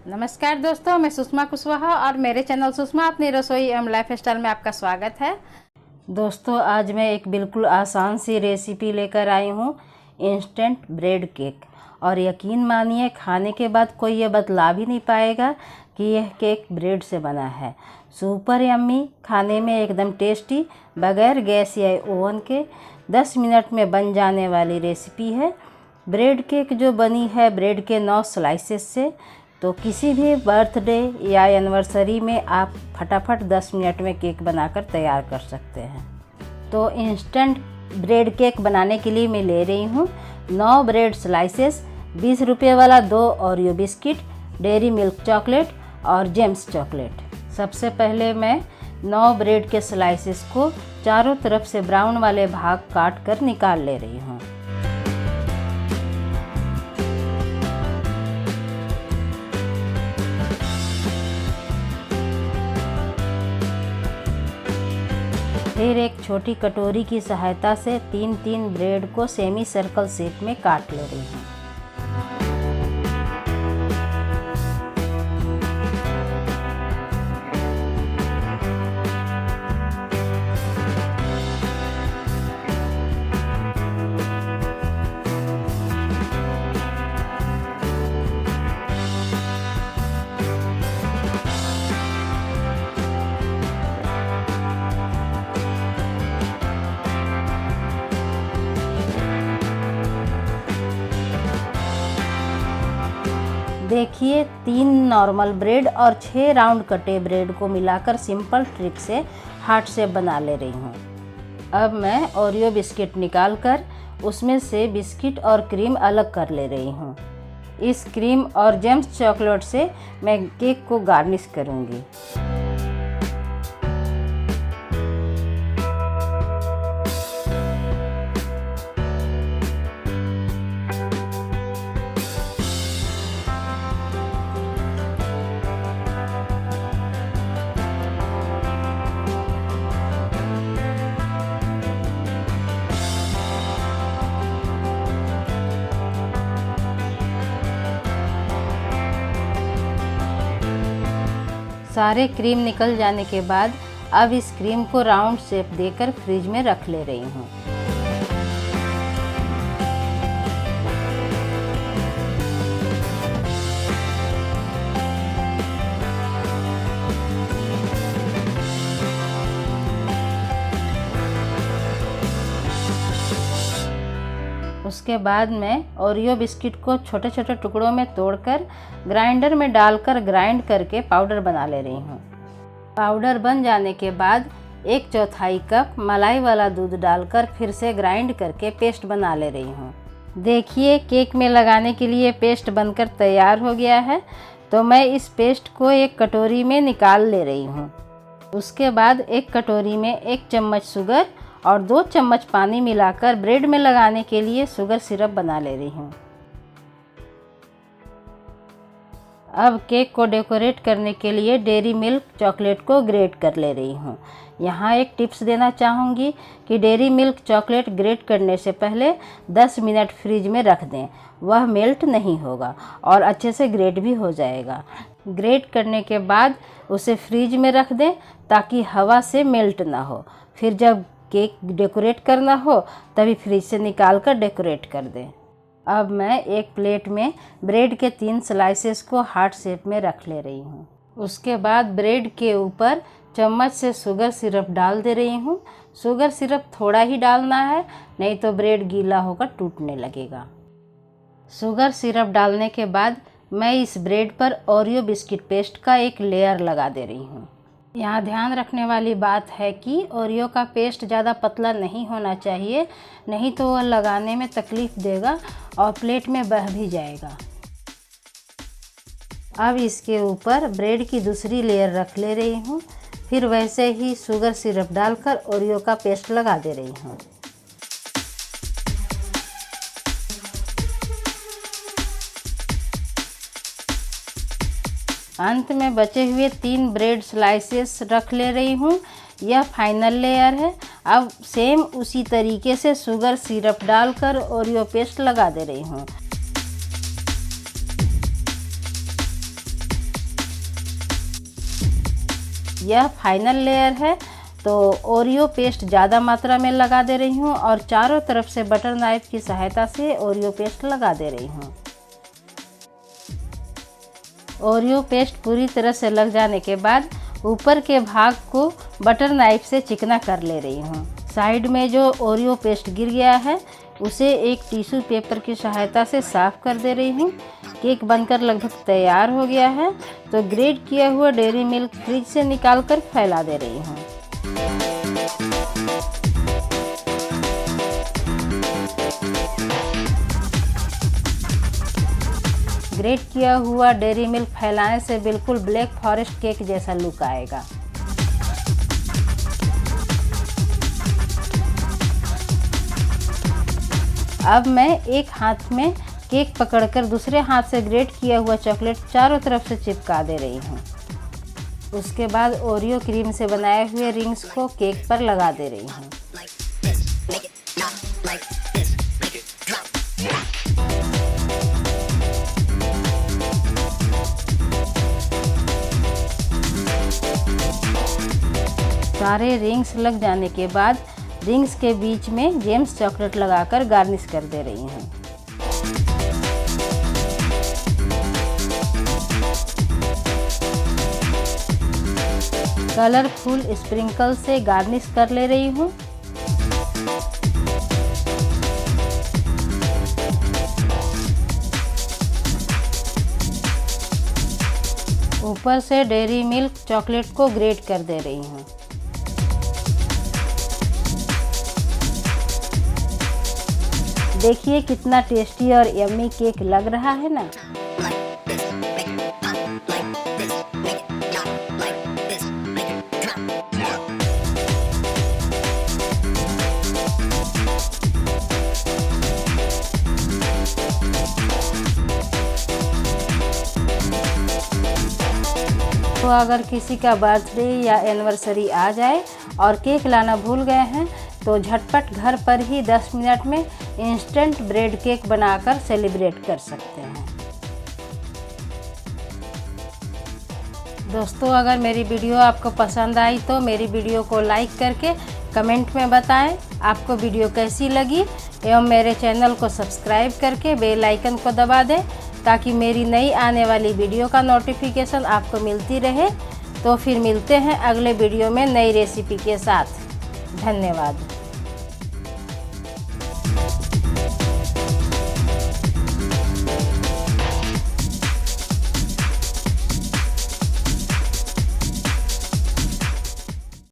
नमस्कार दोस्तों, मैं सुषमा कुशवाहा और मेरे चैनल सुषमा अपनी रसोई एवं लाइफ स्टाइल में आपका स्वागत है। दोस्तों, आज मैं एक बिल्कुल आसान सी रेसिपी लेकर आई हूँ, इंस्टेंट ब्रेड केक। और यकीन मानिए, खाने के बाद कोई ये बतला भी नहीं पाएगा कि यह केक ब्रेड से बना है। सुपर यम्मी, खाने में एकदम टेस्टी, बगैर गैस या ओवन के 10 मिनट में बन जाने वाली रेसिपी है। ब्रेड केक जो बनी है ब्रेड के 9 स्लाइसेस से, तो किसी भी बर्थडे या एनिवर्सरी में आप फटाफट 10 मिनट में केक बनाकर तैयार कर सकते हैं। तो इंस्टेंट ब्रेड केक बनाने के लिए मैं ले रही हूँ 9 ब्रेड स्लाइसेस, 20 रुपये वाला 2 Oreo biscuit, dairy milk chocolate और जेम्स चॉकलेट। सबसे पहले मैं 9 ब्रेड के स्लाइसेस को चारों तरफ से ब्राउन वाले भाग काट कर निकाल ले रही हूँ। फिर एक छोटी कटोरी की सहायता से 3-3 ब्रेड को सेमी सर्कल शेप में काट ले रही हूँ। देखिए, 3 नॉर्मल ब्रेड और 6 राउंड कटे ब्रेड को मिलाकर सिंपल ट्रिक से हार्ट शेप बना ले रही हूँ। अब मैं ओरियो बिस्किट निकाल कर उसमें से बिस्किट और क्रीम अलग कर ले रही हूँ। इस क्रीम और जेम्स चॉकलेट से मैं केक को गार्निश करूँगी। सारे क्रीम निकल जाने के बाद अब इस क्रीम को राउंड शेप देकर फ्रिज में रख ले रही हूँ। उसके बाद मैं ओरियो बिस्किट को छोटे छोटे टुकड़ों में तोड़कर ग्राइंडर में डालकर ग्राइंड करके पाउडर बना ले रही हूँ। पाउडर बन जाने के बाद 1/4 कप मलाई वाला दूध डालकर फिर से ग्राइंड करके पेस्ट बना ले रही हूँ। देखिए, केक में लगाने के लिए पेस्ट बनकर तैयार हो गया है। तो मैं इस पेस्ट को एक कटोरी में निकाल ले रही हूँ। उसके बाद एक कटोरी में 1 चम्मच शुगर और 2 चम्मच पानी मिलाकर ब्रेड में लगाने के लिए शुगर सिरप बना ले रही हूँ। अब केक को डेकोरेट करने के लिए डेयरी मिल्क चॉकलेट को ग्रेट कर ले रही हूँ। यहाँ एक टिप्स देना चाहूँगी कि डेयरी मिल्क चॉकलेट ग्रेट करने से पहले 10 मिनट फ्रिज में रख दें। वह मेल्ट नहीं होगा और अच्छे से ग्रेट भी हो जाएगा। ग्रेट करने के बाद उसे फ्रिज में रख दें ताकि हवा से मेल्ट ना हो। फिर जब केक डेकोरेट करना हो तभी फ्रिज से निकाल कर डेकोरेट कर दें। अब मैं एक प्लेट में ब्रेड के 3 स्लाइसेस को हार्ट शेप में रख ले रही हूँ। उसके बाद ब्रेड के ऊपर चम्मच से शुगर सिरप डाल दे रही हूँ। शुगर सिरप थोड़ा ही डालना है, नहीं तो ब्रेड गीला होकर टूटने लगेगा। शुगर सिरप डालने के बाद मैं इस ब्रेड पर ओरियो बिस्किट पेस्ट का एक लेयर लगा दे रही हूँ। यहाँ ध्यान रखने वाली बात है कि ओरियो का पेस्ट ज़्यादा पतला नहीं होना चाहिए, नहीं तो वह लगाने में तकलीफ़ देगा और प्लेट में बह भी जाएगा। अब इसके ऊपर ब्रेड की दूसरी लेयर रख ले रही हूँ। फिर वैसे ही शुगर सिरप डालकर ओरियो का पेस्ट लगा दे रही हूँ। अंत में बचे हुए 3 ब्रेड स्लाइसेस रख ले रही हूँ। यह फाइनल लेयर है। अब सेम उसी तरीके से शुगर सिरप डालकर ओरियो पेस्ट लगा दे रही हूँ। यह फाइनल लेयर है, तो ओरियो पेस्ट ज़्यादा मात्रा में लगा दे रही हूँ और चारों तरफ से बटर नाइफ की सहायता से ओरियो पेस्ट लगा दे रही हूँ। ओरियो पेस्ट पूरी तरह से लग जाने के बाद ऊपर के भाग को बटर नाइफ से चिकना कर ले रही हूँ। साइड में जो ओरियो पेस्ट गिर गया है उसे एक टिश्यू पेपर की सहायता से साफ़ कर दे रही हूँ। केक बनकर लगभग तैयार हो गया है, तो ग्रेट किया हुआ डेयरी मिल्क फ्रिज से निकालकर फैला दे रही हूँ। ग्रेट किया हुआ डेयरी मिल्क फैलाने से बिल्कुल ब्लैक फॉरेस्ट केक जैसा लुक आएगा। अब मैं एक हाथ में केक पकड़कर दूसरे हाथ से ग्रेट किया हुआ चॉकलेट चारों तरफ से चिपका दे रही हूँ। उसके बाद ओरियो क्रीम से बनाए हुए रिंग्स को केक पर लगा दे रही हूँ। सारे रिंग्स लग जाने के बाद रिंग्स के बीच में जेम्स चॉकलेट लगाकर गार्निश कर दे रही हूँ। कलरफुल स्प्रिंकल से गार्निश कर ले रही हूँ। ऊपर से डेयरी मिल्क चॉकलेट को ग्रेट कर दे रही हूँ। देखिए कितना टेस्टी और यम्मी केक लग रहा है ना। तो अगर किसी का बर्थडे या एनिवर्सरी आ जाए और केक लाना भूल गए हैं तो झटपट घर पर ही 10 मिनट में इंस्टेंट ब्रेड केक बनाकर सेलिब्रेट कर सकते हैं। दोस्तों, अगर मेरी वीडियो आपको पसंद आई तो मेरी वीडियो को लाइक करके कमेंट में बताएं आपको वीडियो कैसी लगी, एवं मेरे चैनल को सब्सक्राइब करके बेल आइकन को दबा दें ताकि मेरी नई आने वाली वीडियो का नोटिफिकेशन आपको मिलती रहे। तो फिर मिलते हैं अगले वीडियो में नई रेसिपी के साथ। धन्यवाद।